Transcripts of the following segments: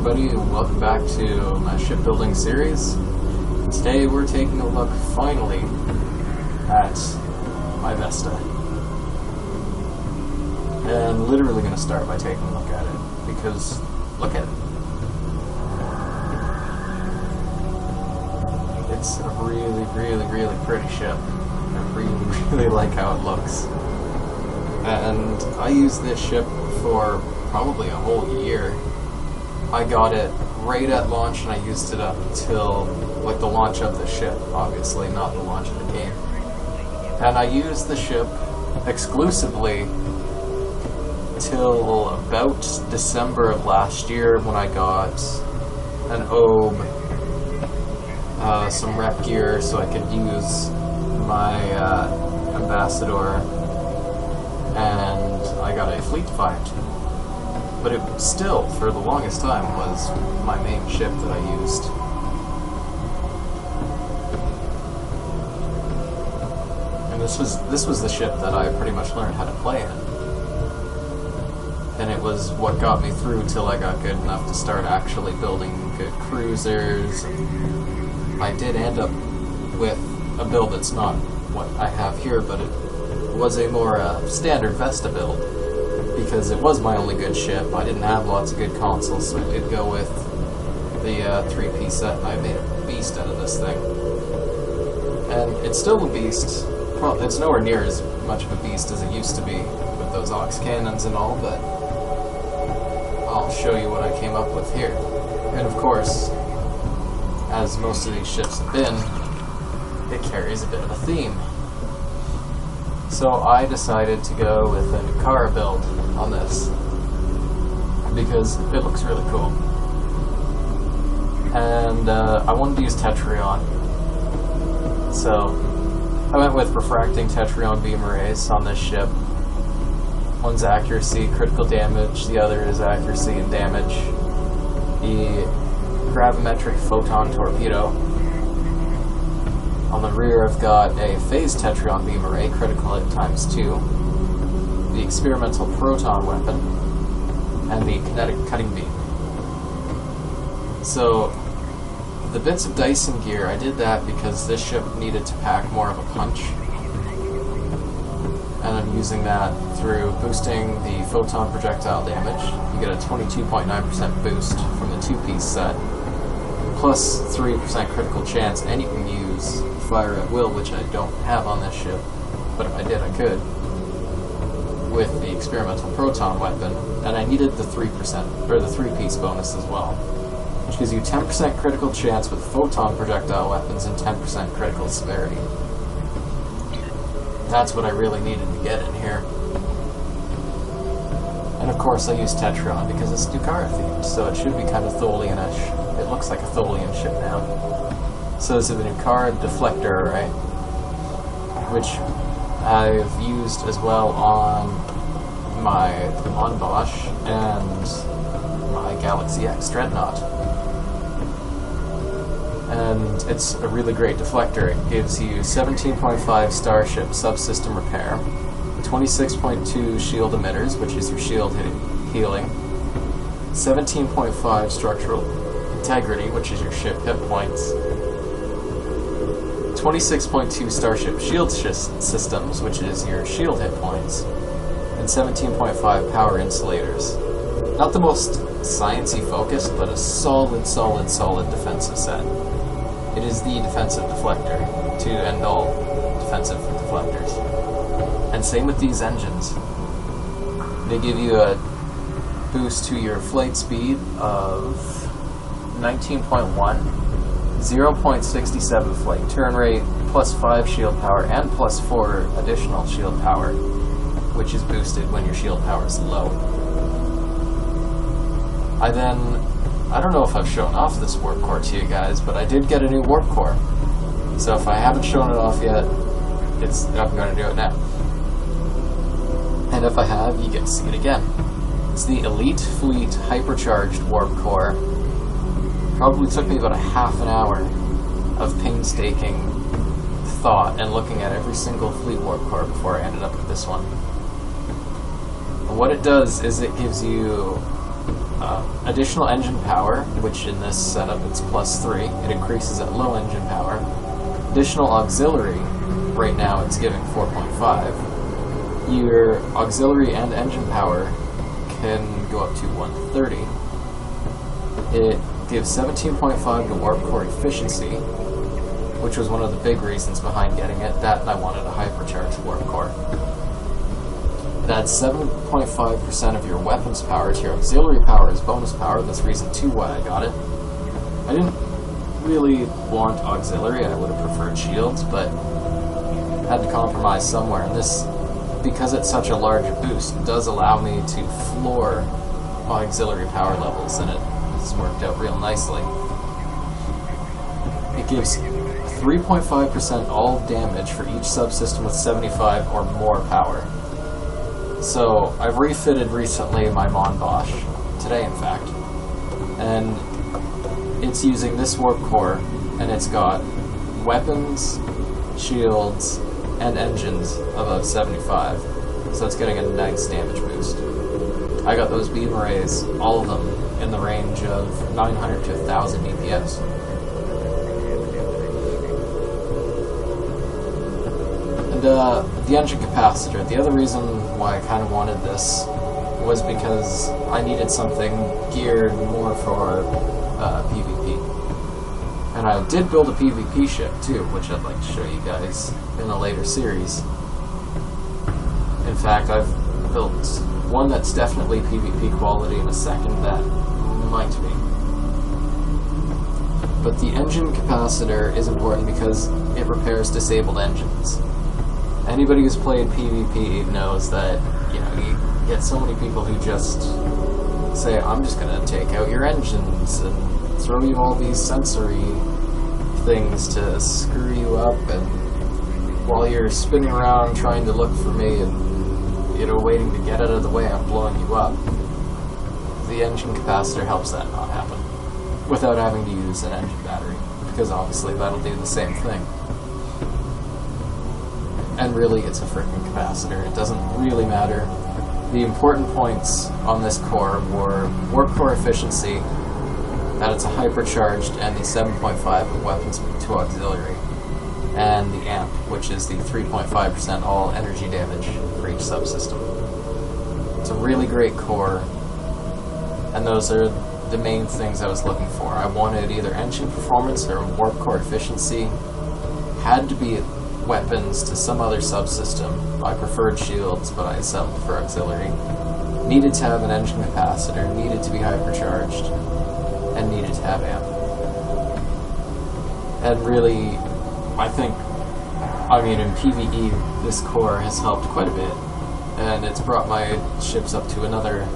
everybody, and welcome back to my shipbuilding series. Today we're taking a look, finally, at my Vesta. And I'm literally going to start by taking a look at it, because look at it. It's a really pretty ship. I really like how it looks. And I used this ship for probably a whole year. I got it right at launch and I used it up till like the launch of the ship, obviously, not the launch of the game. And I used the ship exclusively till about December of last year when I got an OBE, some rep gear so I could use my ambassador, and I got a fleet find. But it still, for the longest time, was my main ship that I used. And this was the ship that I pretty much learned how to play in. And it was what got me through till I got good enough to start actually building good cruisers. I did end up with a build that's not what I have here, but it was a more standard Vesta build, because it was my only good ship. I didn't have lots of good consoles, so I did go with the 3-piece set, and I made a beast out of this thing. And it's still a beast. Well, it's nowhere near as much of a beast as it used to be with those aux cannons and all, but I'll show you what I came up with here. And of course, as most of these ships have been, it carries a bit of a theme. So I decided to go with a Nucara build on this, because it looks really cool. And I wanted to use Tetryon, so I went with refracting Tetryon beam arrays on this ship. One's accuracy, critical damage, the other is accuracy and damage. The gravimetric photon torpedo. On the rear I've got a phased Tetryon beam array, critical hit ×2, the experimental Proton weapon, and the kinetic cutting beam. So, the bits of Dyson gear, I did that because this ship needed to pack more of a punch. And I'm using that through boosting the photon projectile damage. You get a 22.9% boost from the 2-piece set, plus 3% critical chance, and you can use fire at will, which I don't have on this ship, but if I did I could, with the experimental Proton weapon. And I needed the 3%, or the 3-piece bonus as well, which gives you 10% critical chance with photon projectile weapons and 10% critical severity. That's what I really needed to get in here. And of course I used Tetryon because it's Nucara themed, so it should be kind of Tholian-ish. It looks like a Tholian ship now. So this is the Nucara deflector array, which I've used as well on my Monbosch and my Galaxy X Dreadnought. And it's a really great deflector. It gives you 17.5 Starship subsystem repair, 26.2 shield emitters, which is your shield healing, 17.5 structural integrity, which is your ship hit points, 26.2 Starship shield systems, which is your shield hit points, and 17.5 power insulators. Not the most sciencey focused, but a solid defensive set. It is the defensive deflector to end all defensive deflectors. And same with these engines. They give you a boost to your flight speed of 19.1, 0.67 flight turn rate, plus 5 shield power, and plus 4 additional shield power, which is boosted when your shield power is low. I don't know if I've shown off this warp core to you guys, but I did get a new warp core. So if I haven't shown it off yet, I'm going to do it now. And if I have, you get to see it again. It's the Elite Fleet Hypercharged Warp Core. Probably took me about a half an hour of painstaking thought and looking at every single Fleet Warp Core before I ended up with this one. And what it does is it gives you additional engine power, which in this setup it's +3. It increases at low engine power. Additional auxiliary, right now it's giving 4.5. Your auxiliary and engine power can go up to 130. It gives 17.5 to warp core efficiency, which was one of the big reasons behind getting it. That and I wanted a hypercharged warp core. It adds 7.5% of your weapons power to your auxiliary power as bonus power. That's reason 2 why I got it. I didn't really want auxiliary, I would have preferred shields, but had to compromise somewhere, and this, because it's such a large boost, does allow me to floor my auxiliary power levels, and it has worked out real nicely. It gives 3.5% all damage for each subsystem with 75 or more power. So I've refitted recently my Mon Bosch, today in fact, and it's using this warp core, and it's got weapons, shields, and engines above 75, so it's getting a nice damage boost. I got those beam arrays, all of them, in the range of 900 to 1000 DPS. And the engine capacitor, the other reason why I kind of wanted this was because I needed something geared more for PvP. And I did build a PvP ship too, which I'd like to show you guys in a later series. In fact, I've built one that's definitely PvP quality and a second that might be. But the engine capacitor is important because it repairs disabled engines. Anybody who's played PvP knows that, you know, you get so many people who just say, I'm just gonna take out your engines and throw you all these sensory things to screw you up, and while you're spinning around trying to look for me and, you know, waiting to get out of the way, I'm blowing you up. The engine capacitor helps that not happen without having to use an engine battery, because obviously that'll do the same thing. And really, it's a freaking capacitor. It doesn't really matter. The important points on this core were warp core efficiency, that it's a hypercharged, and the 7.5 of weapons to auxiliary, and the amp, which is the 3.5% all energy damage for each subsystem. It's a really great core, and those are the main things I was looking for. I wanted either engine performance or warp core efficiency. Had to be weapons to some other subsystem. I preferred shields, but I settled for auxiliary. Needed to have an engine capacitor, needed to be hypercharged, and needed to have amp. And really, I mean, in PvE, this core has helped quite a bit, and it's brought my ships up to another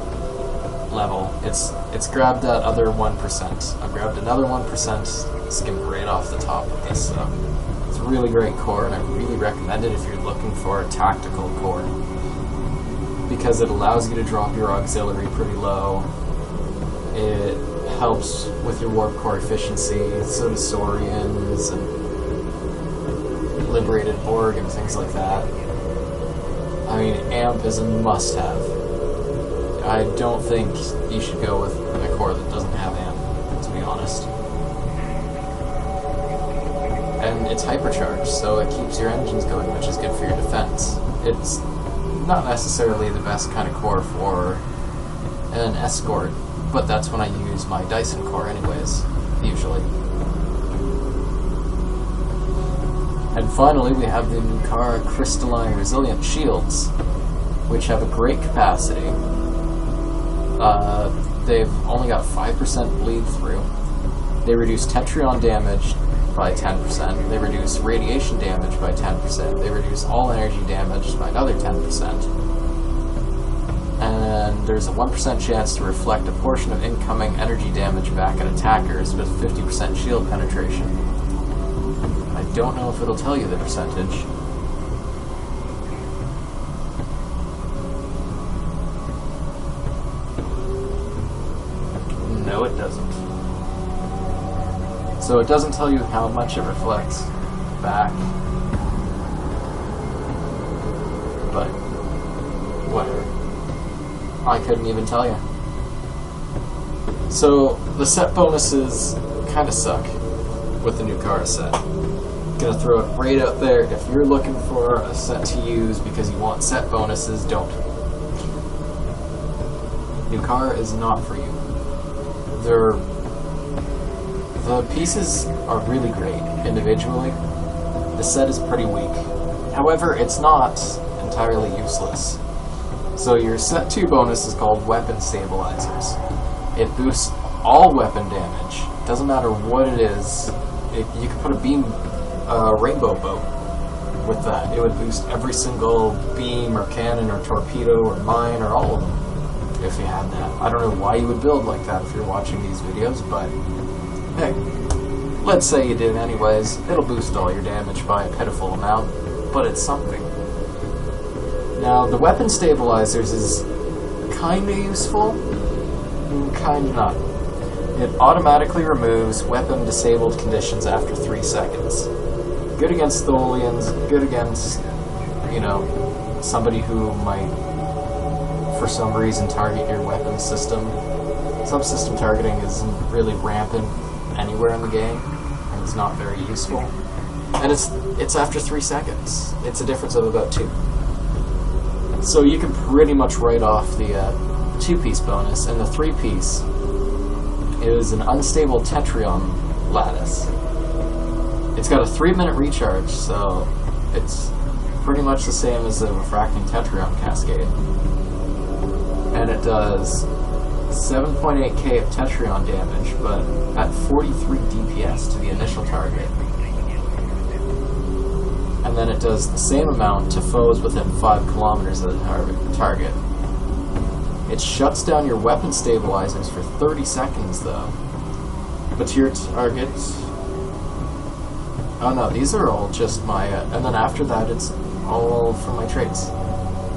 level. It's grabbed that other 1%. I've grabbed another 1%, skimmed right off the top of this, so it's a really great core, and I really recommend it if you're looking for a tactical core, because it allows you to drop your auxiliary pretty low. It helps with your warp core efficiency, so does Saurians and Liberated Borg and things like that. I mean, amp is a must-have. I don't think you should go with a core that doesn't have amp, to be honest. And it's hypercharged, so it keeps your engines going, which is good for your defense. It's not necessarily the best kind of core for an escort, but that's when I use my Dyson core anyways, usually. And finally, we have the Nucara Crystalline Resilient Shields, which have a great capacity. They've only got 5% bleed through. They reduce Tetrion damage by 10%. They reduce radiation damage by 10%. They reduce all energy damage by another 10%. And there's a 1% chance to reflect a portion of incoming energy damage back at attackers with 50% shield penetration. I don't know if it'll tell you the percentage. No, it doesn't. So it doesn't tell you how much it reflects back. But whatever. I couldn't even tell you. So, the set bonuses kind of suck with the new car set. Gonna throw it right out there. If you're looking for a set to use because you want set bonuses, don't. New car is not for you. The pieces are really great individually. The set is pretty weak. However, it's not entirely useless. So your set 2 bonus is called Weapon Stabilizers. It boosts all weapon damage. Doesn't matter what it is. You can put a beam, rainbow boat with that. It would boost every single beam or cannon or torpedo or mine or all of them if you had that. I don't know why you would build like that if you're watching these videos, but hey, let's say you did anyways. It'll boost all your damage by a pitiful amount, but it's something. Now, the weapon stabilizers is kinda useful, kinda not. It automatically removes weapon disabled conditions after 3 seconds. Good against Tholians, good against, you know, somebody who might, for some reason, target your weapon system. Subsystem targeting isn't really rampant anywhere in the game, and it's not very useful. And it's after 3 seconds. It's a difference of about 2. So you can pretty much write off the 2-piece bonus, and the 3-piece is an unstable Tetrion lattice. It's got a 3-minute recharge, so it's pretty much the same as the refracting Tetrion cascade. And it does 7.8k of Tetrion damage, but at 43 DPS to the initial target. And then it does the same amount to foes within 5 kilometers of the target. It shuts down your weapon stabilizers for 30 seconds, though. But to your targets... Oh no, these are all just my... and then after that, it's all from my traits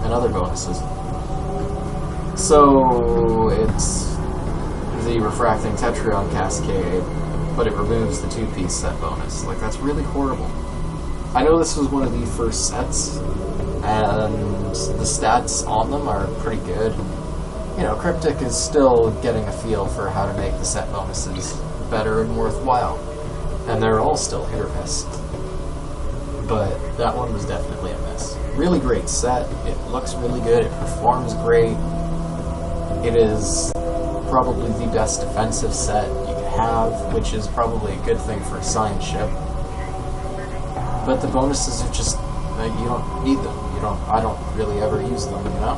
and other bonuses. So, it's the refracting Tetrion cascade, but it removes the 2-piece set bonus. Like, that's really horrible. I know this was one of the first sets, and the stats on them are pretty good. You know, Cryptic is still getting a feel for how to make the set bonuses better and worthwhile. And they're all still hit or miss. But that one was definitely a miss. Really great set. It looks really good. It performs great. It is probably the best defensive set you can have, which is probably a good thing for a science ship. But the bonuses are just, you don't need them. I don't really ever use them, you know?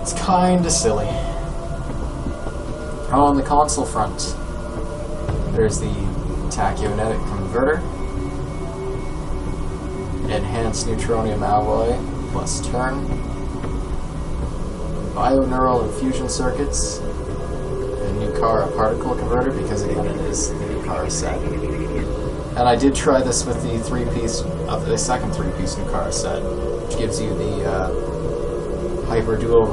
It's kinda silly. Oh, on the console front, there's the tachyonetic converter, enhanced neutronium alloy plus turn, bioneural infusion circuits, a new car particle converter, because again it is the new car set. And I did try this with the 3-piece, the second 3-piece new car set, which gives you the hyper-dual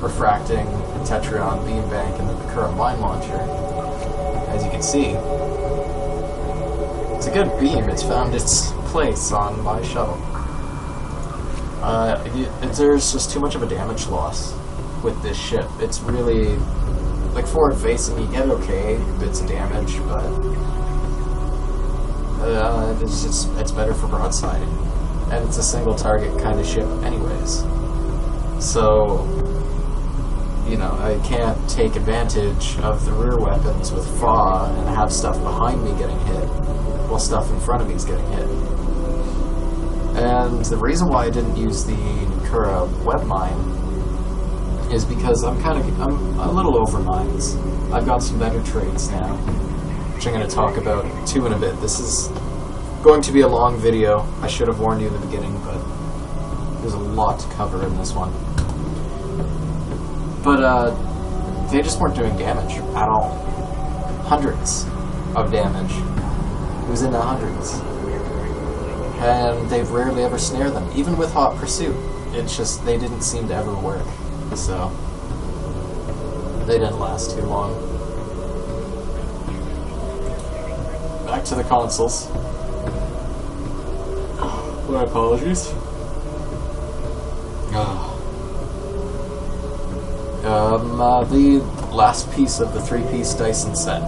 refracting Tetrion beam bank and the Bakura mine launcher. As you can see, it's a good beam. It's found its place on my shuttle. There's just too much of a damage loss with this ship. It's really, like, forward facing, you get okay bits of damage, but it's better for broadsiding, and it's a single target kind of ship anyways. So, you know, I can't take advantage of the rear weapons with FA and have stuff behind me getting hit while stuff in front of me is getting hit. And the reason why I didn't use the Nakura web mine is because I'm a little over mines. I've got some better traits now, which I'm going to talk about too in a bit. This is going to be a long video. I should have warned you in the beginning, but there's a lot to cover in this one. But they just weren't doing damage at all. Hundreds of damage. It was in the hundreds. And they've rarely ever snared them, even with Hot Pursuit. It's just, they didn't seem to ever work. So, they didn't last too long. Back to the consoles. My apologies. The last piece of the 3-piece Dyson set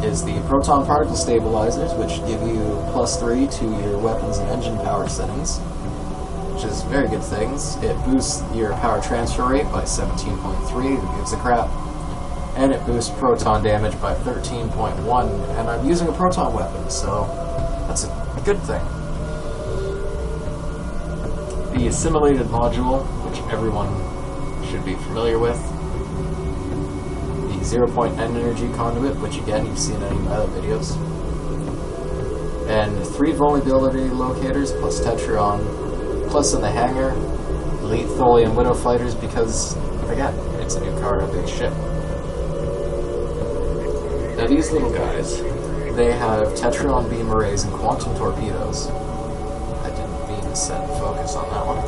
is the Proton particle stabilizers, which give you +3 to your weapons and engine power settings, which is very good things. It boosts your power transfer rate by 17.3, who gives a crap, and it boosts proton damage by 13.1, and I'm using a proton weapon, so that's a good thing. The assimilated module, which everyone should be familiar with. The 0-point energy conduit, which again you've seen in any of my other videos. And 3 vulnerability locators plus Tetron, plus in the hangar, elite Tholian Widow fighters because, again, it's a new cargo-based ship. Now these little guys, they have Tetron beam arrays and quantum torpedoes. I didn't mean to set focus on that one.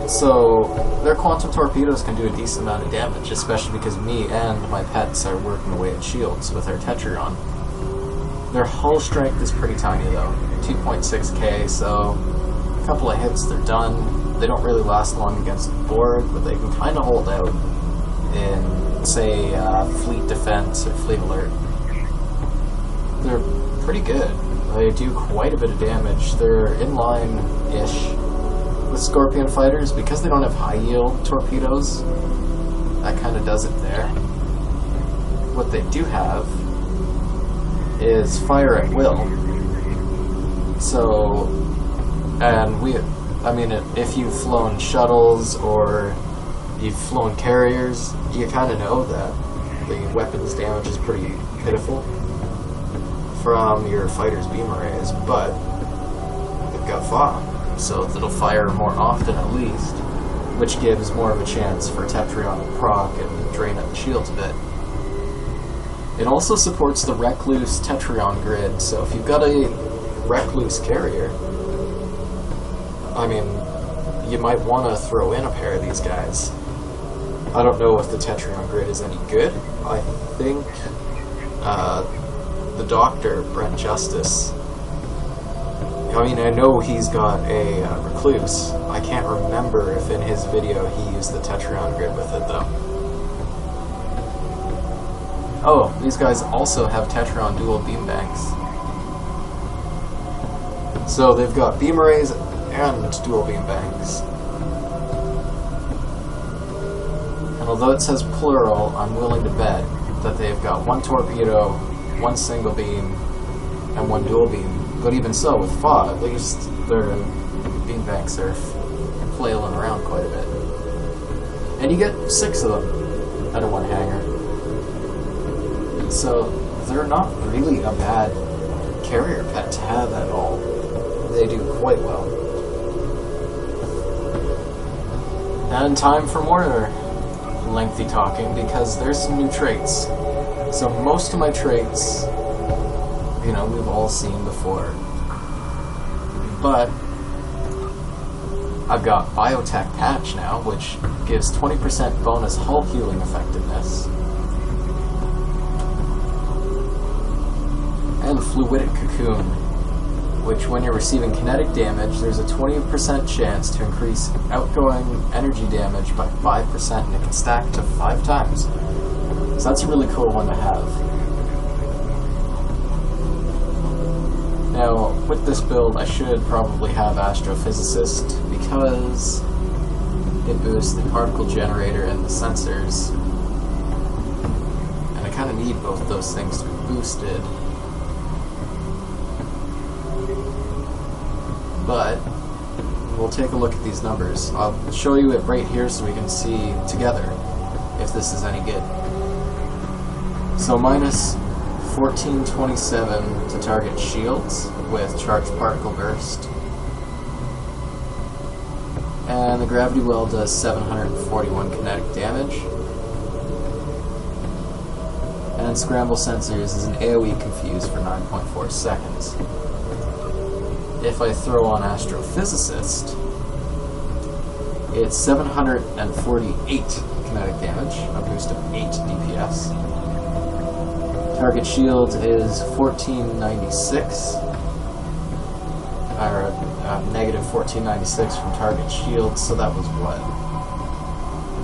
So, their quantum torpedoes can do a decent amount of damage, especially because me and my pets are working away at shields with our Tetron. Their hull strength is pretty tiny though, 2.6k, so a couple of hits, they're done. They don't really last long against Borg, but they can kind of hold out in, say, fleet defense or fleet alert. They're pretty good. They do quite a bit of damage. They're inline-ish with Scorpion fighters, because they don't have high yield torpedoes. That kind of does it there. What they do have is fire at will. So, and if you've flown shuttles or you've flown carriers, you kind of know that the weapons damage is pretty pitiful from your fighter's beam arrays, but they've got FOB. So it'll fire more often at least, which gives more of a chance for Tetrion to proc and drain up the shields a bit. It also supports the Recluse Tetrion grid, so if you've got a Recluse carrier, you might want to throw in a pair of these guys. I don't know if the Tetrion grid is any good. I think the Doctor, Brent Justice, I know he's got a Recluse. I can't remember if in his video he used the Tetrion grid with it, though. Oh, these guys also have Tetrion dual beam banks. So they've got beam arrays and dual beam banks. And although it says plural, I'm willing to bet that they've got 1 torpedo, 1 single beam, and 1 dual beam. But even so, with FOB, at least their beam banks are flailing around quite a bit. And you get 6 of them out of 1 hangar. So they're not really a bad carrier pet to have at all. They do quite well. And time for more lengthy talking, because there's some new traits. So most of my traits, we've all seen before. But I've got Biotech Patch now, which gives 20% bonus hull healing effectiveness. And Fluidic Cocoon, which when you're receiving kinetic damage, there's a 20% chance to increase outgoing energy damage by 5%, and it can stack to 5 times. So that's a really cool one to have. Now, with this build, I should probably have Astrophysicist, because it boosts the particle generator and the sensors. And I kind of need both those things to be boosted. But we'll take a look at these numbers. I'll show you it right here so we can see together if this is any good. So minus 1427 to target shields with charged particle burst. And the gravity well does 741 kinetic damage. And scramble sensors is an AoE confuse for 9.4 seconds. If I throw on Astrophysicist, it's 748 kinetic damage, a boost of 8 DPS. Target shield is 1496, or negative 1496 from target shield, so that was what?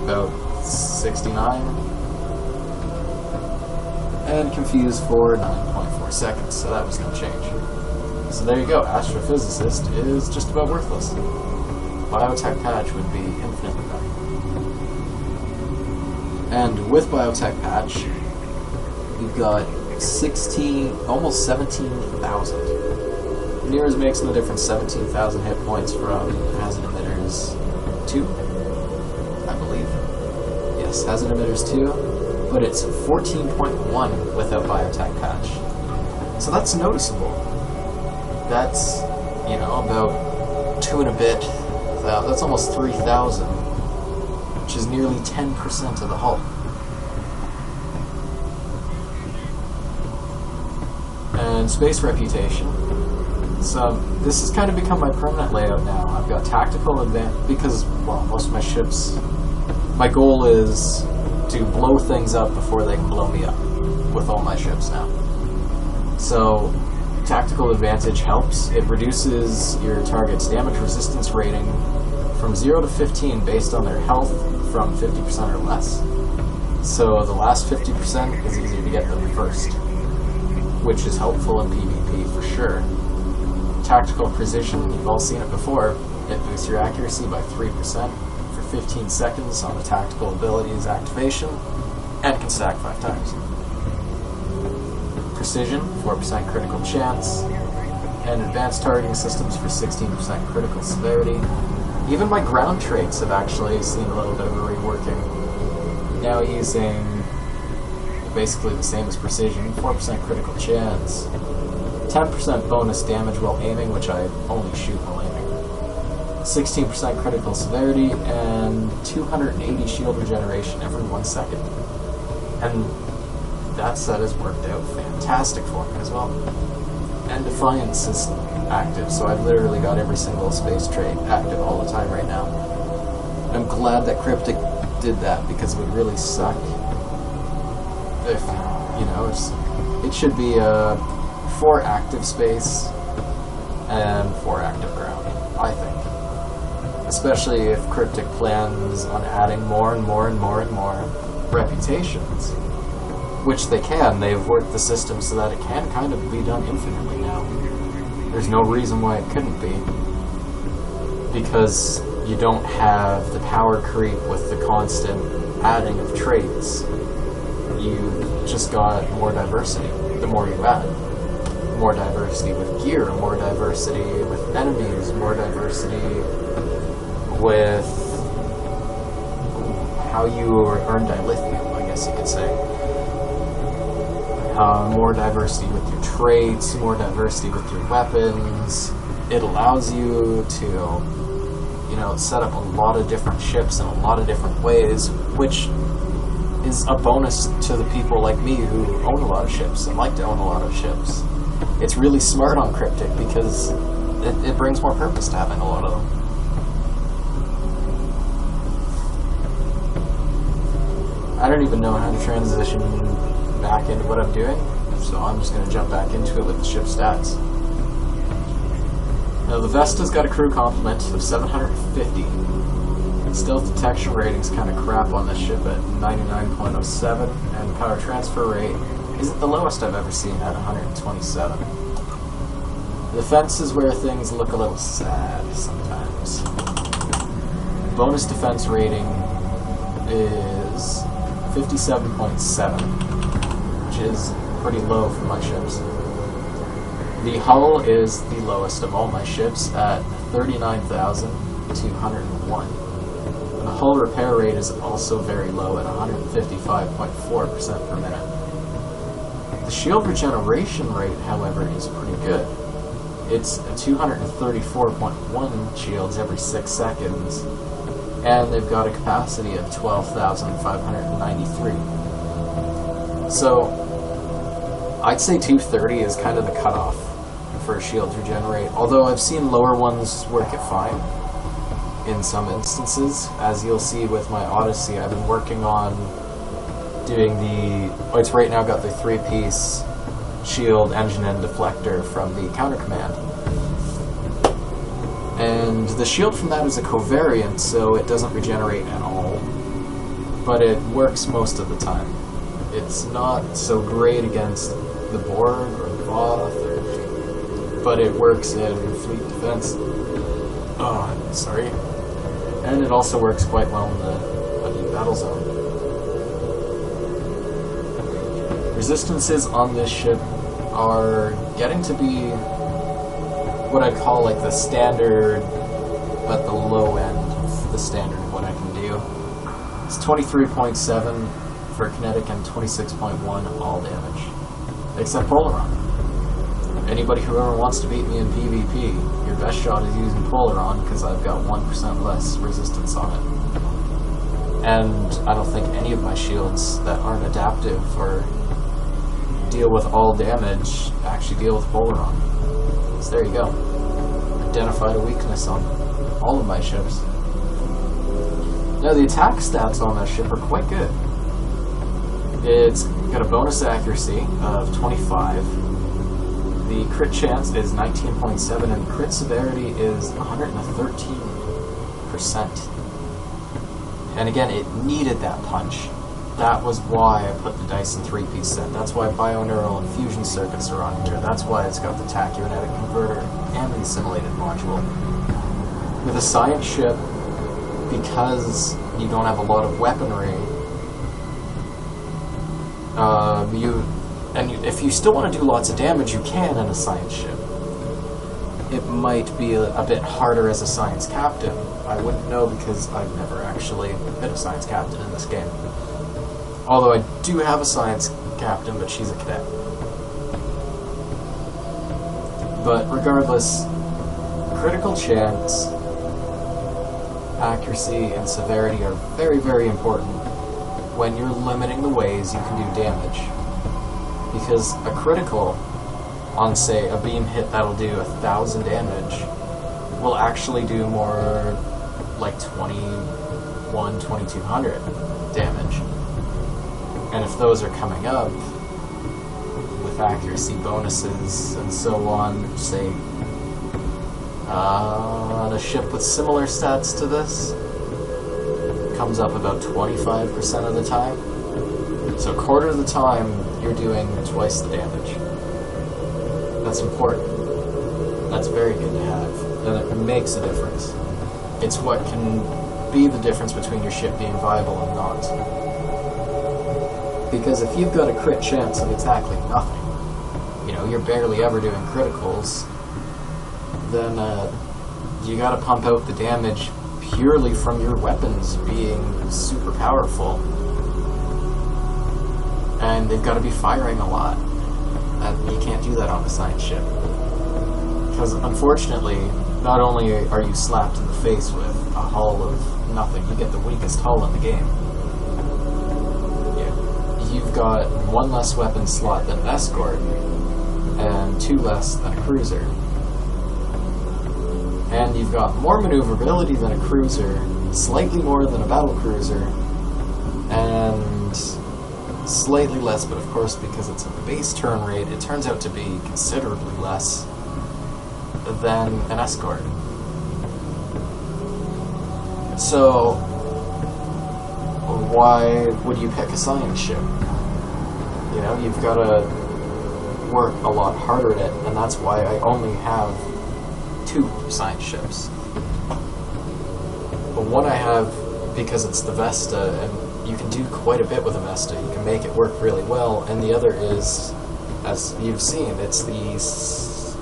about 69. And confused for 9.4 seconds, so that was no change. So there you go, astrophysicist is just about worthless. Biotech patch would be infinitely better. And with Biotech patch, we've got 16, almost 17,000. Nears makes no difference, 17,000 hit points from Hazard Emitters 2, I believe. Yes, Hazard Emitters 2, but it's 14.1 without Biotech patch. So that's noticeable. That's, you know, about 2 and a bit. That's almost 3,000, which is nearly 10% of the hull. And space reputation. So this has kind of become my permanent layout now. I've got tactical advantage because, well, most of my ships, my goal is to blow things up before they can blow me up with all my ships now. So tactical advantage helps. It reduces your target's damage resistance rating from 0 to 15 based on their health from 50% or less. So the last 50% is easier to get them first, which is helpful in PvP for sure. Tactical precision, you've all seen it before. It boosts your accuracy by 3% for 15 seconds on the tactical ability's activation, and can stack 5 times. Precision, 4% critical chance, and advanced targeting systems for 16% critical severity. Even my ground traits have actually seen a little bit of a reworking. Now using basically the same as precision, 4% critical chance, 10% bonus damage while aiming, which I only shoot while aiming, 16% critical severity, and 280 shield regeneration every 1 second. And that set has worked out fantastic for me as well. And Defiance is active, so I've literally got every single space trait active all the time right now. I'm glad that Cryptic did that, because it would really suck if, you know, it should be 4 active space and 4 active ground, I think. Especially if Cryptic plans on adding more and more and more and more reputations, which they can. They've worked the system so that it can kind of be done infinitely now. There's no reason why it couldn't be, because you don't have the power creep with the constant adding of traits. You just got more diversity the more you add. More diversity with gear, more diversity with enemies, more diversity with how you earn dilithium, I guess you could say. More diversity with your traits, more diversity with your weapons. It allows you to, you know, set up a lot of different ships in a lot of different ways, which is a bonus to the people like me who own a lot of ships and like to own a lot of ships. It's really smart on Cryptic because it brings more purpose to having a lot of them. I don't even know how to transition back into what I'm doing, so I'm just going to jump back into it with the ship stats. Now the Vesta's got a crew complement of 750. Stealth detection rating's kind of crap on this ship at 99.07, and power transfer rate isn't the lowest I've ever seen at 127. The defense is where things look a little sad sometimes. Bonus defense rating is 57.7, which is pretty low for my ships. The hull is the lowest of all my ships at 39,201. The hull repair rate is also very low at 155.4% per minute. The shield regeneration rate, however, is pretty good. It's 234.1 shields every 6 seconds, and they've got a capacity of 12,593. So, I'd say 230 is kind of the cutoff for shields regenerate, although I've seen lower ones work it fine in some instances. As you'll see with my Odyssey, I've been working on doing it's right now got the 3-piece shield, engine, and deflector from the counter command. And the shield from that is a covariant, so it doesn't regenerate at all. but it works most of the time. It's not so great against the Borg or the Voth, but it works in fleet defense. Oh, I'm sorry. And it also works quite well in the battle zone. Resistances on this ship are getting to be what I'd call like the standard, but the low end of the standard of what I can do. It's 23.7 for kinetic and 26.1 all damage. Except Polaron. Anybody who ever wants to beat me in PvP, your best shot is using Polaron, because I've got 1% less resistance on it. And I don't think any of my shields that aren't adaptive or deal with all damage actually deal with Polaron. So there you go. Identified a weakness on all of my ships. Now the attack stats on that ship are quite good. It's got a bonus accuracy of 25. The crit chance is 19.7 and crit severity is 113%. And again, it needed that punch. That was why I put the Dyson 3-piece set. That's why bioneural and fusion circuits are on here. That's why it's got the tachyonetic converter and the assimilated module. With a science ship, because you don't have a lot of weaponry, if you still want to do lots of damage, you can in a science ship. It might be a bit harder as a science captain. I wouldn't know because I've never actually been a science captain in this game. Although I do have a science captain, but she's a cadet. But regardless, critical chance, accuracy, and severity are very, very important when you're limiting the ways you can do damage. Because a critical on, say, a beam hit that'll do 1,000 damage will actually do more like 2,200 damage. And if those are coming up with accuracy bonuses and so on, say, on a ship with similar stats to this, comes up about 25% of the time. So a quarter of the time, you're doing twice the damage. That's important. That's very good to have. And it makes a difference. It's what can be the difference between your ship being viable and not. Because if you've got a crit chance of exactly nothing, you know, you're barely ever doing criticals, then you gotta pump out the damage purely from your weapons being super powerful. And they've got to be firing a lot. And you can't do that on a science ship. Because unfortunately, not only are you slapped in the face with a hull of nothing, you get the weakest hull in the game. Yeah. You've got one less weapon slot than an escort, and two less than a cruiser. And you've got more maneuverability than a cruiser, slightly more than a battle cruiser, and slightly less, but of course because it's a base turn rate, it turns out to be considerably less than an escort. So, why would you pick a science ship? You know, you've got to work a lot harder at it, and that's why I only have 2 science ships. But one I have because it's the Vesta, and you can do quite a bit with a Vesta. You can make it work really well, and the other is, as you've seen, it's the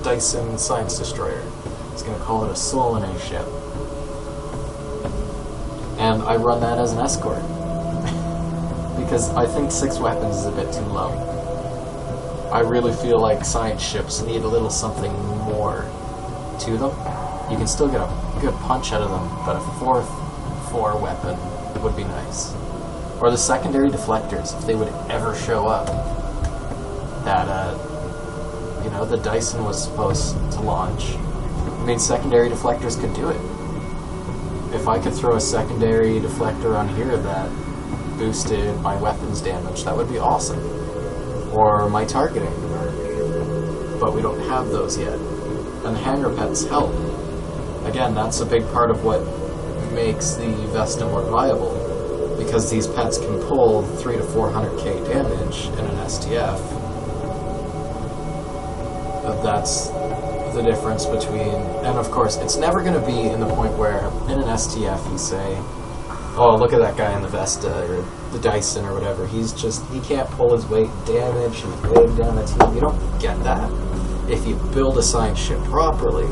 Dyson Science Destroyer. It's going to call it a Solanae ship. And I run that as an escort. Because I think 6 weapons is a bit too low. I really feel like science ships need a little something more to them. You can still get a good punch out of them, but a 4th 4 weapon would be nice. Or the secondary deflectors, if they would ever show up. That, you know, the Dyson was supposed to launch. I mean, secondary deflectors could do it. If I could throw a secondary deflector on here that boosted my weapons damage, that would be awesome. Or my targeting. But we don't have those yet. And the hangar pets help. Again, that's a big part of what makes the Vesta more viable. because these pets can pull 300 to 400k damage in an STF. That's the difference between, and of course, it's never going to be in the point where in an STF you say, oh, look at that guy in the Vesta or the Dyson or whatever. He can't pull his weight in damage. He's weighing down the team. You don't get that if you build a science ship properly.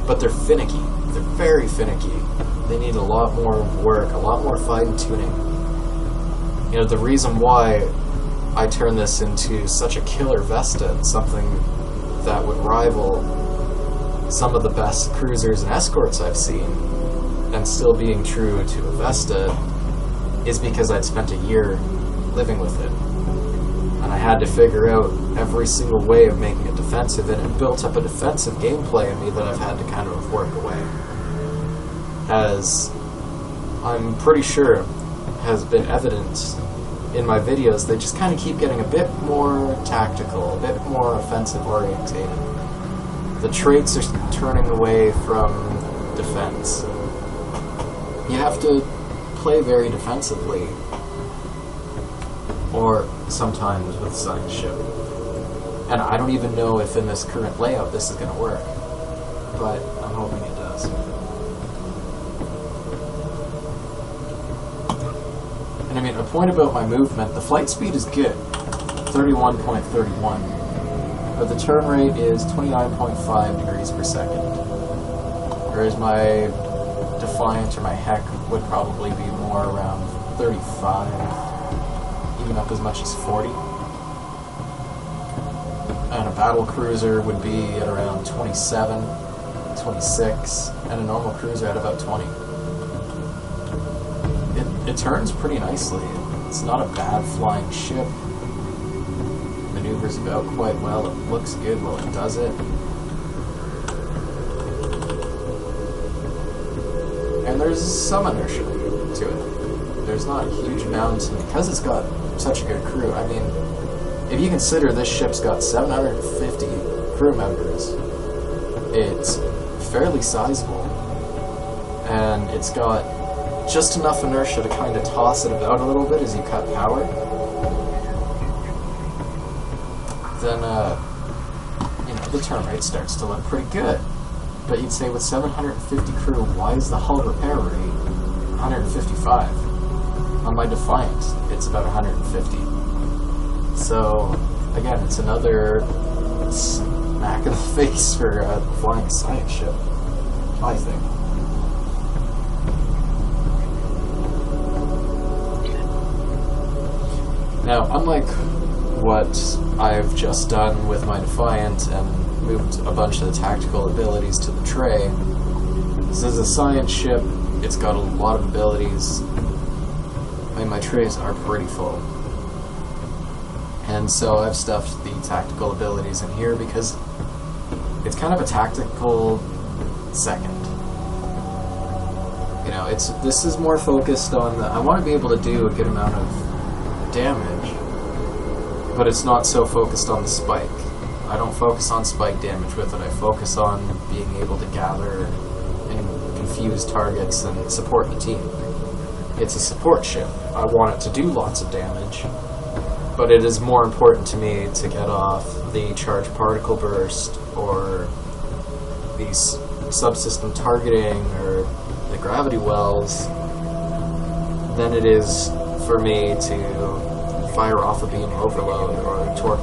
But they're finicky. They're very finicky. They need a lot more work, a lot more fine-tuning. You know, the reason why I turned this into such a killer Vesta and something that would rival some of the best cruisers and escorts I've seen, and still being true to a Vesta, is because I'd spent a year living with it. And I had to figure out every single way of making it defensive, and it built up a defensive gameplay in me that I've had to kind of work away. As I'm pretty sure has been evident in my videos, they just kind of keep getting a bit more tactical, a bit more offensive orientated. The traits are turning away from defense. You have to play very defensively, or sometimes with a science ship. And I don't even know if in this current layout this is going to work, but I'm hoping it does. And I mean, a point about my movement, the flight speed is good, 31.31, but the turn rate is 29.5 degrees per second, whereas my Defiant or my Heck would probably be more around 35, even up as much as 40. And a battle cruiser would be at around 27, 26, and a normal cruiser at about 20. It turns pretty nicely. It's not a bad flying ship. Maneuvers about quite well. It looks good while it does it. And there's some inertia to it. There's not a huge amount, and because it's got such a good crew, I mean, if you consider this ship's got 750 crew members, it's fairly sizable, and it's got just enough inertia to kind of toss it about a little bit as you cut power. Then, you know, the turn rate starts to look pretty good. But you'd say with 750 crew, why is the hull repair rate 155? On my Defiant, it's about 150. So, again, it's another smack in the face for flying a science ship, I think. Now, unlike what I've just done with my Defiant and moved a bunch of the tactical abilities to the tray, this is a science ship, it's got a lot of abilities, and my trays are pretty full. And so I've stuffed the tactical abilities in here because it's kind of a tactical second. You know, this is more focused on I want to be able to do a good amount of damage, but it's not so focused on the spike. I don't focus on spike damage with it. I focus on being able to gather and confuse targets and support the team. It's a support ship. I want it to do lots of damage, but it is more important to me to get off the charged particle burst or the subsystem targeting or the gravity wells than it is for me to fire off a beam overload or a torque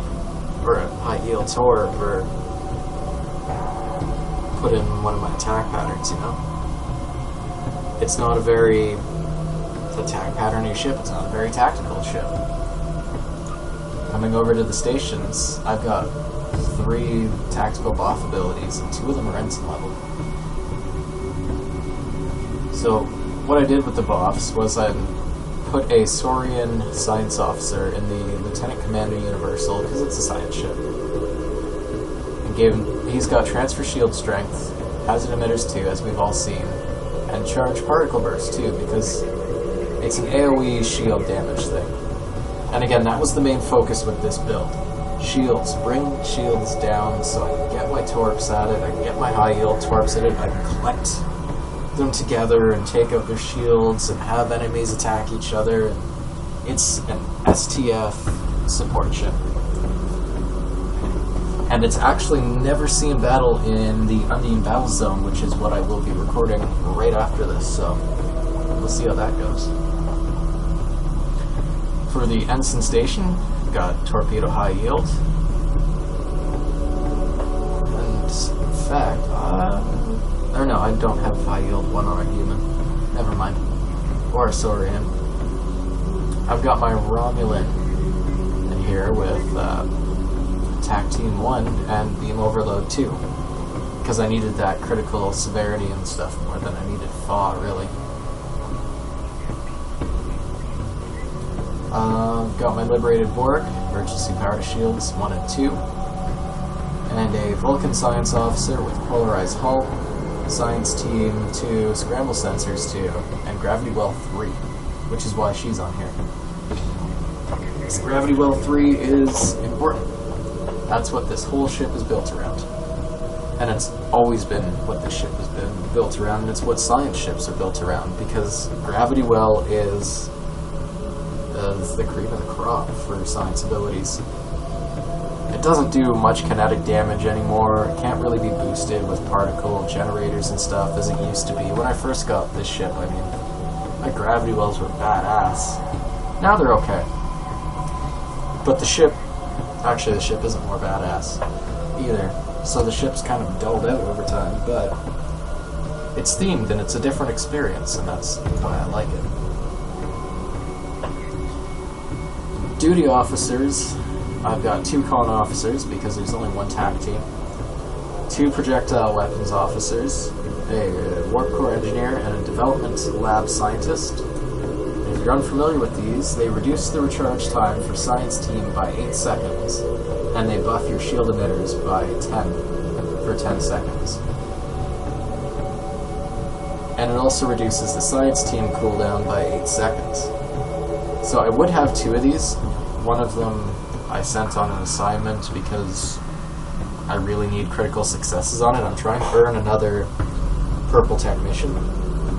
or a high yield torque or put in one of my attack patterns, you know? It's not a very attack pattern-y ship, it's not a very tactical ship. Coming over to the stations, I've got 3 tactical buff abilities and 2 of them are ensign level. So what I did with the buffs was I put a Saurian science officer in the Lieutenant Commander Universal because it's a science ship. And gave him, he's got transfer shield strength, hazard emitters too, as we've all seen, and charged particle burst too because it's an AoE shield damage thing. And again, that was the main focus with this build. Shields. Bring shields down so I can get my torps at it, I can get my high yield torps at it, I can collect them together and take out their shields and have enemies attack each other. And it's an STF support ship. And it's actually never seen battle in the Undine Battle Zone, which is what I will be recording right after this, so we'll see how that goes. For the Ensign Station, got Torpedo High Yield. And in fact, or no, I don't have High Yield 1 on a human. Never mind. Or a Saurian. I've got my Romulan in here with Attack Team 1 and Beam Overload 2. Because I needed that critical severity and stuff more than I needed FA, really. Got my Liberated Borg, Emergency Power to Shields 1 and 2. And a Vulcan Science Officer with Polarized Hull, Science Team 2, Scramble Sensors 2, and Gravity Well 3, which is why she's on here. Because Gravity Well 3 is important. That's what this whole ship is built around. And it's always been what this ship has been built around, and it's what science ships are built around, because Gravity Well is the cream of the crop for science abilities. It doesn't do much kinetic damage anymore. It can't really be boosted with particle generators and stuff as it used to be. When I first got this ship, I mean, my Gravity Wells were badass. Now they're okay. But the ship, actually the ship isn't more badass either. So the ship's kind of dulled out over time, but it's themed and it's a different experience, and that's why I like it. Duty officers, I've got 2 con officers because there's only 1 TAC team, 2 projectile weapons officers, a warp core engineer, and a development lab scientist. If you're unfamiliar with these, they reduce the recharge time for science team by 8 seconds, and they buff your shield emitters by 10 for 10 seconds. And it also reduces the science team cooldown by 8 seconds. So I would have 2 of these. One of them I sent on an assignment because I really need critical successes on it. I'm trying to earn another purple technician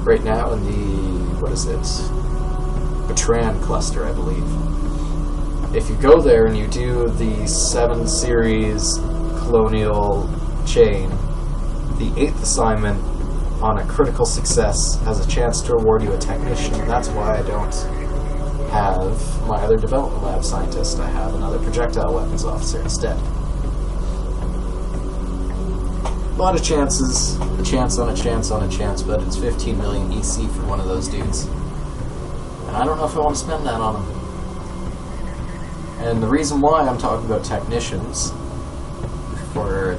right now in the, what is it, Proton cluster, I believe. If you go there and you do the 7 series colonial chain, the 8th assignment on a critical success has a chance to award you a technician. That's why I don't have my other development lab scientist. I have another projectile weapons officer instead. A lot of chances, a chance on a chance on a chance, but it's 15 million EC for one of those dudes. And I don't know if I want to spend that on them. And the reason why I'm talking about technicians, for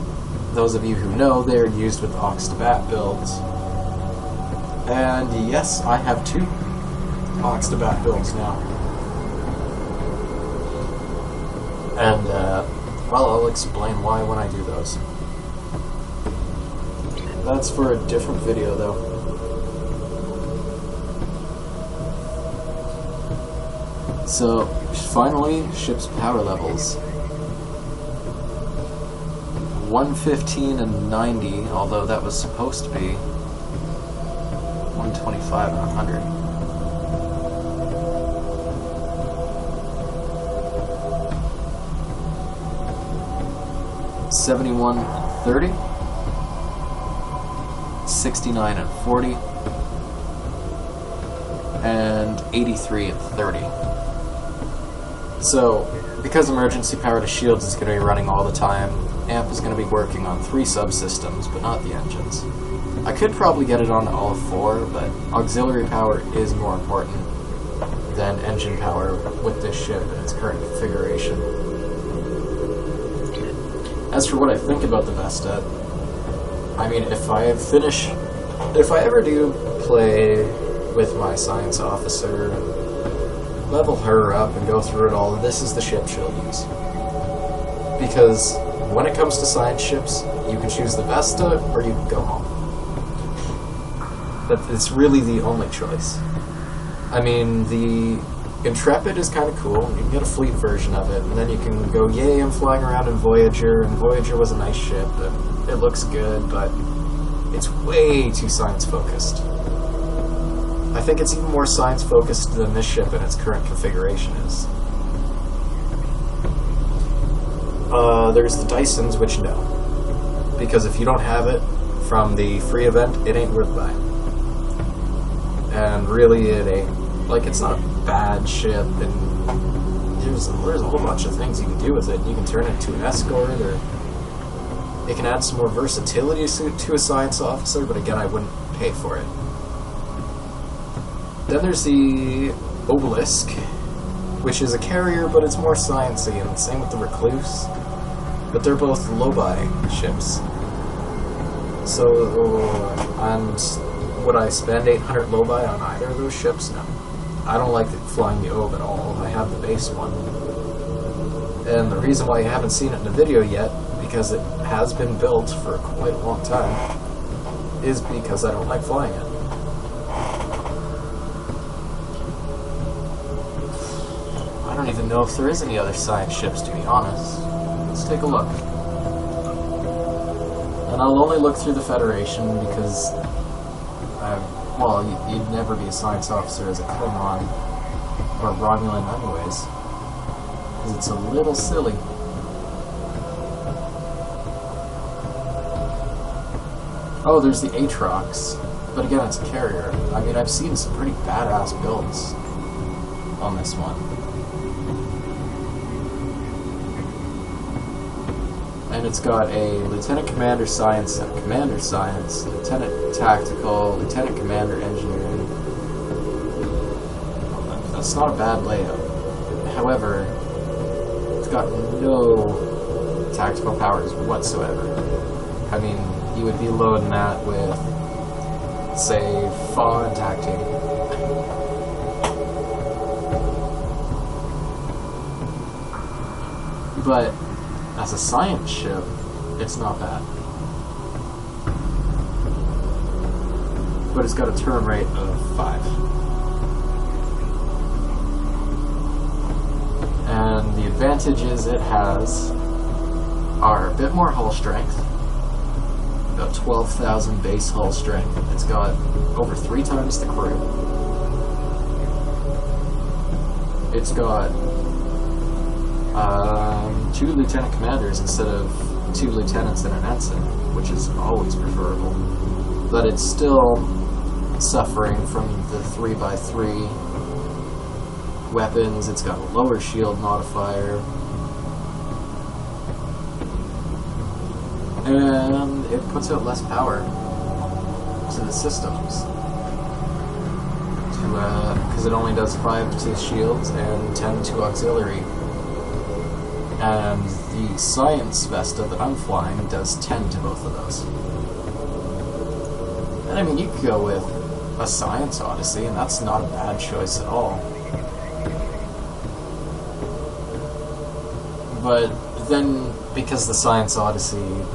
those of you who know, they're used with Ox to Bat builds. And yes, I have 2 Ox to Bat builds now. And, well, I'll explain why when I do those. That's for a different video, though. So, finally, ship's power levels. 115 and 90, although that was supposed to be 125 and 100. $71 and 30, 69 and 40, and 83 and 30. So, because emergency power to shields is going to be running all the time, AMP is going to be working on 3 subsystems, but not the engines. I could probably get it on all 4, but auxiliary power is more important than engine power with this ship in its current configuration. As for what I think about the Vesta, I mean, if I ever do play with my science officer and level her up and go through it all, this is the ship she'll use. Because when it comes to science ships, you can choose the Vesta or you can go home. But it's really the only choice. I mean, the Intrepid is kind of cool. You can get a fleet version of it, and then you can go, yay, I'm flying around in Voyager, and Voyager was a nice ship, and it looks good, but it's way too science-focused. I think it's even more science-focused than this ship in its current configuration is. There's the Dysons, which no. Because if you don't have it from the free event, it ain't worth buying. And really, it ain't. Like, it's not a bad ship, and there's a whole bunch of things you can do with it. You can turn it into an escort, or it can add some more versatility to a science officer, but again, I wouldn't pay for it. Then there's the Obelisk, which is a carrier, but it's more sciencey, and same with the Recluse. But they're both low-buy ships. So, and would I spend 800 low-buy on either of those ships? No. I don't like flying the Ob at all. I have the base one. And the reason why you haven't seen it in a video yet, because it has been built for quite a long time, is because I don't like flying it. I don't even know if there is any other science ships, to be honest. Let's take a look. And I'll only look through the Federation because, well, you'd never be a science officer as a Klingon or Romulan anyways, because it's a little silly. Oh, there's the Atrox, but again, it's a carrier. I mean, I've seen some pretty badass builds on this one. And it's got a Lieutenant Commander Science and Commander Science, Lieutenant Tactical, Lieutenant Commander Engineering. That's not a bad layout. However, it's got no tactical powers whatsoever. I mean, you would be loading that with, say, Fa and Tactating. But as a science ship, it's not bad. But it's got a turn rate of 5. And the advantages it has are a bit more hull strength, about 12,000 base hull strength. It's got over 3 times the crew. It's got 2 lieutenant commanders instead of 2 lieutenants and an ensign, which is always preferable. But it's still suffering from the 3x3 weapons. It's got a lower shield modifier. And it puts out less power to the systems. Because it only does 5 to shields and 10 to auxiliary. And the Science Vesta that I'm flying does 10 to both of those. And I mean, you could go with a Science Odyssey, and that's not a bad choice at all. But then, because the Science Odyssey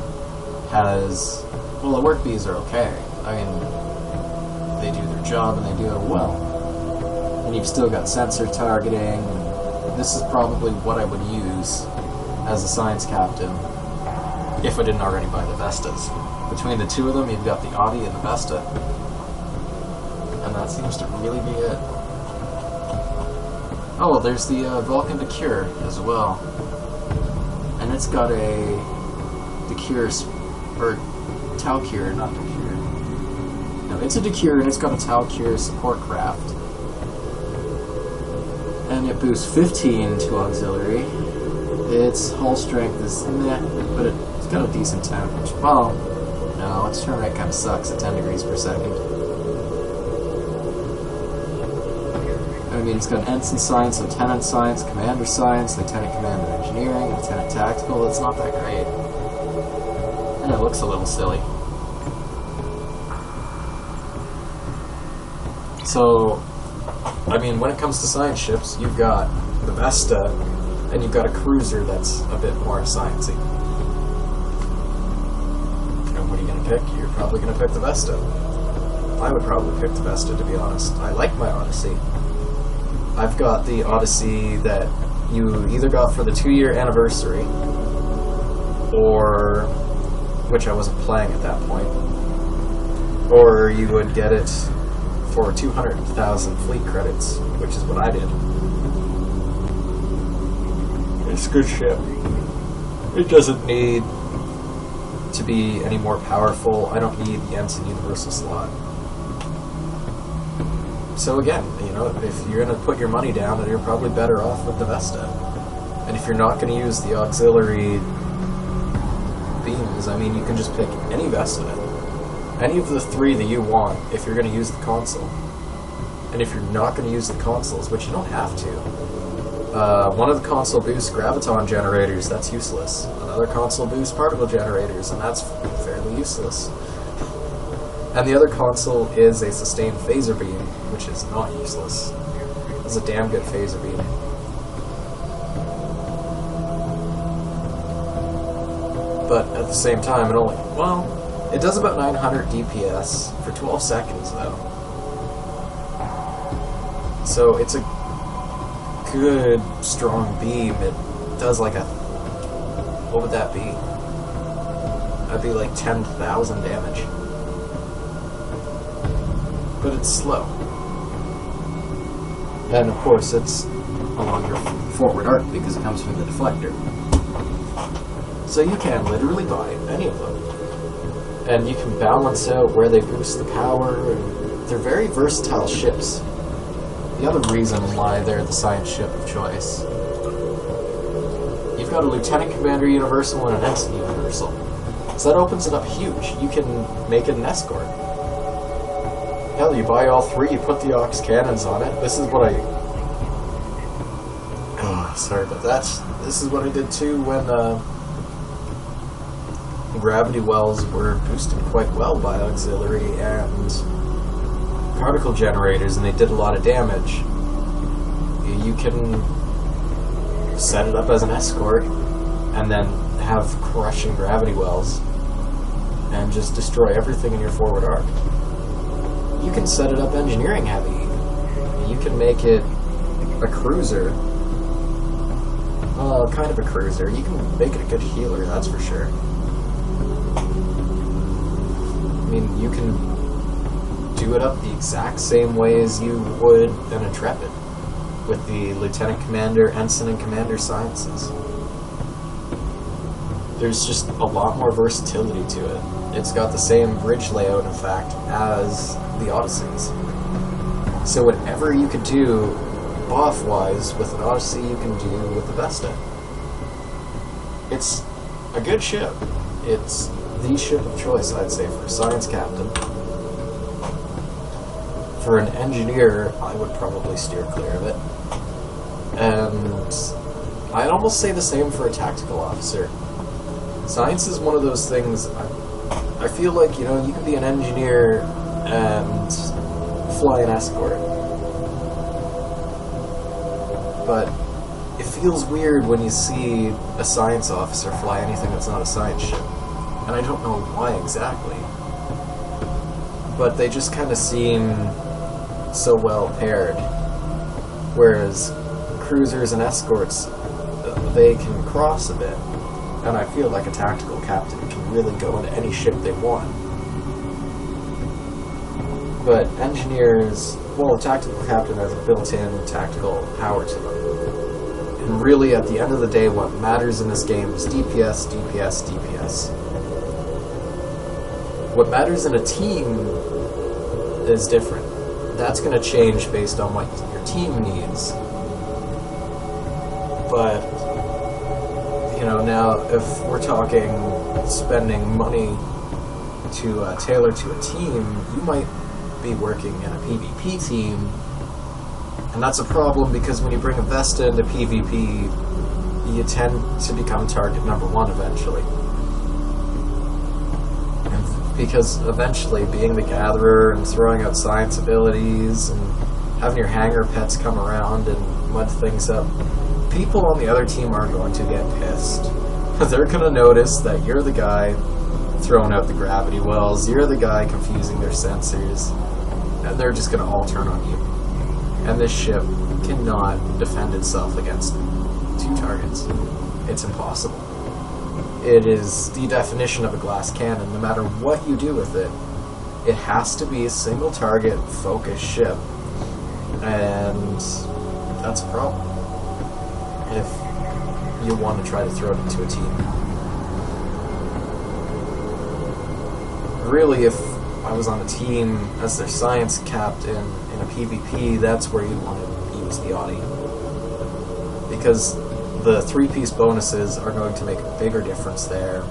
has... well, the work bees are okay. I mean, they do their job and they do it well. And you've still got sensor targeting, and this is probably what I would use as a science captain if I didn't already buy the Vestas. Between the two of them, you've got the Audi and the Vesta. And that seems to really be it. Oh, well, there's the Vulcan Decure as well. And it's got a Decure, or Talcure, not Decure. No, it's a Decure and it's got a Talcure support craft. And it boosts 15 to auxiliary. Its hull strength is meh, but it's got a decent temp. Well, no, its turn rate kind of sucks at 10 degrees per second. I mean, it's got Ensign Science, Lieutenant Science, Commander Science, Lieutenant Commander Engineering, Lieutenant Tactical. It's not that great. And it looks a little silly. So, I mean, when it comes to science ships, you've got the Vesta, and you've got a cruiser that's a bit more sciencey. And what are you going to pick? You're probably going to pick the Vesta. I would probably pick the Vesta, to be honest. I like my Odyssey. I've got the Odyssey that you either got for the 2-year anniversary, or... which I wasn't playing at that point. Or you would get it for 200,000 fleet credits, which is what I did. It's a good ship. It doesn't need to be any more powerful. I don't need the Ensign Universal slot. So again, you know, if you're going to put your money down, then you're probably better off with the Vesta. And if you're not going to use the auxiliary beams, I mean, you can just pick any Vesta. Any of the three that you want if you're going to use the console. And if you're not going to use the consoles, which you don't have to, one of the console boosts graviton generators, that's useless. Another console boosts particle generators, and that's fairly useless. And the other console is a sustained phaser beam, which is not useless. It's a damn good phaser beam. But at the same time, it only, well, it does about 900 DPS for 12 seconds, though. So it's a good, strong beam. It does like a... what would that be? That'd be like 10,000 damage. But it's slow. And of course, it's along your forward arc because it comes from the deflector. So you can literally buy any of them. And you can balance out where they boost the power, and they're very versatile ships. The other reason why they're the science ship of choice. You've got a Lieutenant Commander Universal and an Ensign Universal. So that opens it up huge. You can make it an escort. Hell, you buy all three, you put the aux cannons on it. This is what I... oh, sorry about that. This is what I did too when gravity wells were boosted quite well by auxiliary and particle generators, and they did a lot of damage. You can set it up as an escort and then have crushing gravity wells and just destroy everything in your forward arc. You can set it up engineering heavy. You can make it a cruiser. Well, kind of a cruiser. You can make it a good healer, that's for sure. I mean, you can do it up the exact same way as you would an Intrepid, with the Lieutenant Commander, Ensign, and Commander sciences. There's just a lot more versatility to it. It's got the same bridge layout, in fact, as the Odysseys. So whatever you could do buff-wise with an Odyssey, you can do with the Vesta. It's a good ship. It's the ship of choice, I'd say, for a science captain. For an engineer, I would probably steer clear of it. And I'd almost say the same for a tactical officer. Science is one of those things, I feel like, you know, you can be an engineer and fly an escort. But it feels weird when you see a science officer fly anything that's not a science ship. And I don't know why exactly. But they just kind of seem so well paired. Whereas cruisers and escorts, they can cross a bit. And I feel like a tactical captain can really go into any ship they want. But engineers, well, a tactical captain has a built-in tactical power to them. And really, at the end of the day, what matters in this game is DPS, DPS, DPS. What matters in a team is different. That's going to change based on what your team needs. But, you know, now, if we're talking spending money to tailor to a team, you might be working in a PvP team, and that's a problem because when you bring a Vesta into PvP, you tend to become target number one eventually. Because eventually, being the gatherer and throwing out science abilities and having your hangar pets come around and mud things up, people on the other team are going to get pissed. They're going to notice that you're the guy throwing out the gravity wells, you're the guy confusing their sensors, and they're just going to all turn on you. And this ship cannot defend itself against two targets. It's impossible. It is the definition of a glass cannon. No matter what you do with it, It has to be a single target focused ship, and that's a problem if you want to try to throw it into a team. Really, if I was on a team as their science captain in a PvP, that's where you'd want to use the Audi, because the 3-piece bonuses are going to make a bigger difference there.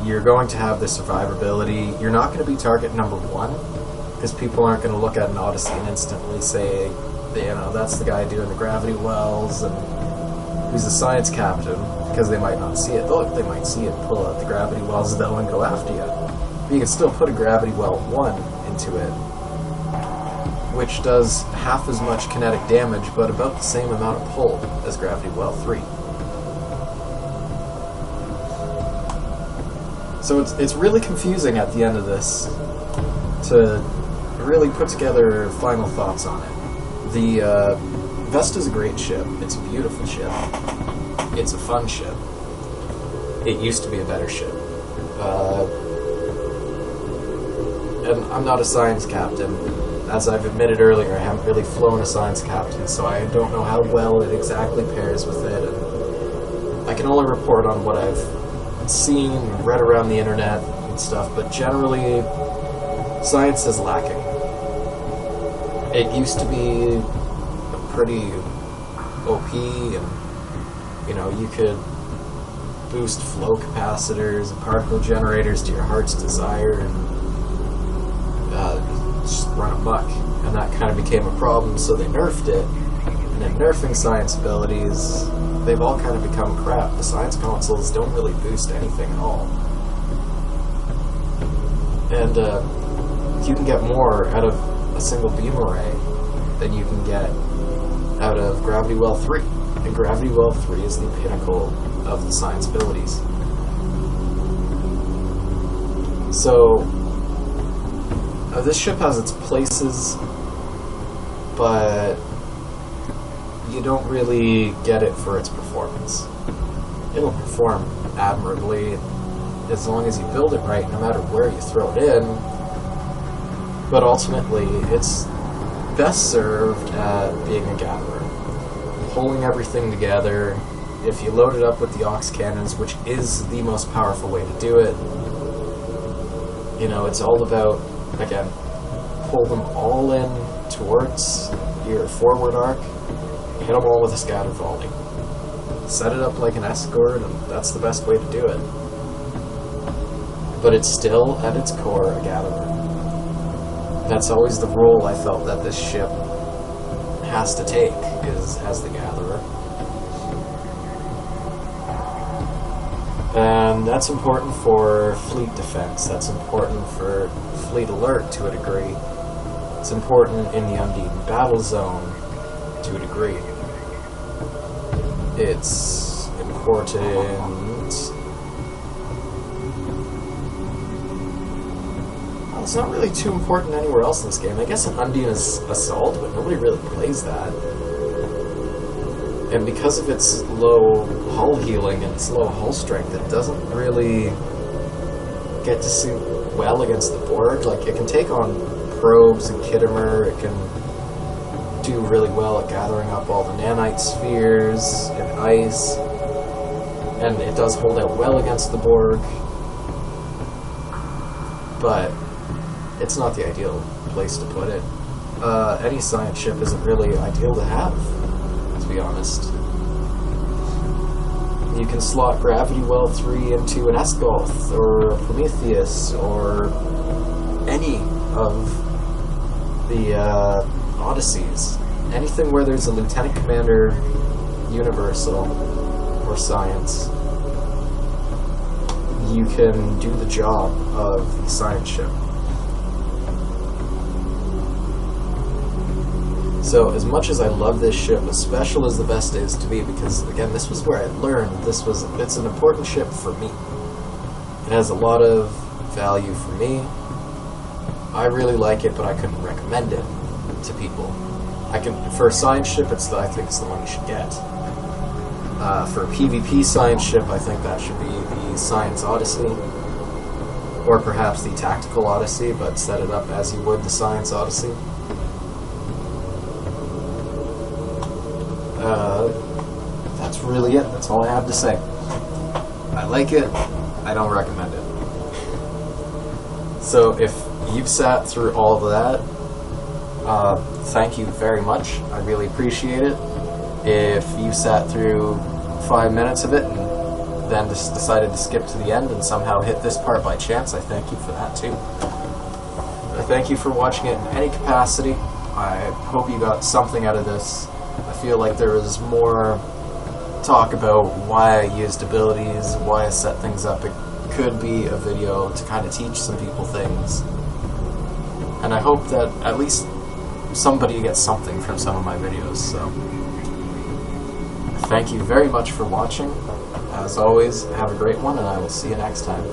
You're going to have the survivability. You're not going to be target number 1, because people aren't going to look at an Odyssey and instantly say, you know, that's the guy doing the gravity wells and who's the science captain, because they might not see it. They might see it, pull out the gravity wells though, and go after you. But you can still put a gravity well 1 into it, which does half as much kinetic damage, but about the same amount of pull as gravity well 3. So it's really confusing at the end of this to really put together final thoughts on it. The Vesta's a great ship. It's a beautiful ship. It's a fun ship. It used to be a better ship. And I'm not a science captain. As I've admitted earlier, I haven't really flown a science captain, so I don't know how well it exactly pairs with it. And I can only report on what I've seen, read around the internet and stuff, but generally, science is lacking. It used to be pretty OP, and you know, you could boost flow capacitors and particle generators to your heart's desire and just run amok, and that kind of became a problem, so they nerfed it. And in nerfing science abilities, they've all kind of become crap. The science consoles don't really boost anything at all. And you can get more out of a single beam array than you can get out of Gravity Well 3. And Gravity Well 3 is the pinnacle of the science abilities. So, this ship has its places, but you don't really get it for its performance. It'll perform admirably as long as you build it right, no matter where you throw it in, but ultimately it's best served at being a gatherer, pulling everything together. If you load it up with the aux cannons, which is the most powerful way to do it, you know, it's all about, again, pull them all in towards your forward arc, hit them all with a scatter volley. Set it up like an escort, and that's the best way to do it. But it's still, at its core, a gatherer. That's always the role I felt that this ship has to take, is as the gatherer. And that's important for fleet defense, that's important for fleet alert to a degree. It's important in the Undine battle zone to a degree. It's important... well, it's not really too important anywhere else in this game. I guess an Undine is Assault, but nobody really plays that. And because of its low hull healing and its low hull strength, it doesn't really get to suit well against the Borg. Like, it can take on probes and Kittimer, it can do really well at gathering up all the nanite spheres and ice, and it does hold out well against the Borg, but it's not the ideal place to put it. Any science ship isn't really ideal to have, to be honest. You can slot Gravity Well 3 into an Esgoth, or Prometheus, or any of the Odysseys. Anything where there's a Lieutenant Commander Universal, or Science, you can do the job of the science ship. So, as much as I love this ship, as special as the Vesta is to me, because, again, this was where I learned it's an important ship for me. It has a lot of value for me. I really like it, but I couldn't recommend it to people. For a science ship, I think it's the one you should get. For a PvP science ship, I think that should be the Science Odyssey. or perhaps the Tactical Odyssey, but set it up as you would the Science Odyssey. That's really it. That's all I have to say. I like it. I don't recommend it. So if you've sat through all of that, thank you very much. I really appreciate it. If you sat through 5 minutes of it and then just decided to skip to the end and somehow hit this part by chance, I thank you for that too. I thank you for watching it in any capacity. I hope you got something out of this. I feel like there was more talk about why I used abilities, why I set things up. It could be a video to kind of teach some people things. And I hope that at least somebody gets something from some of my videos, so thank you very much for watching. As always, have a great one, and I will see you next time.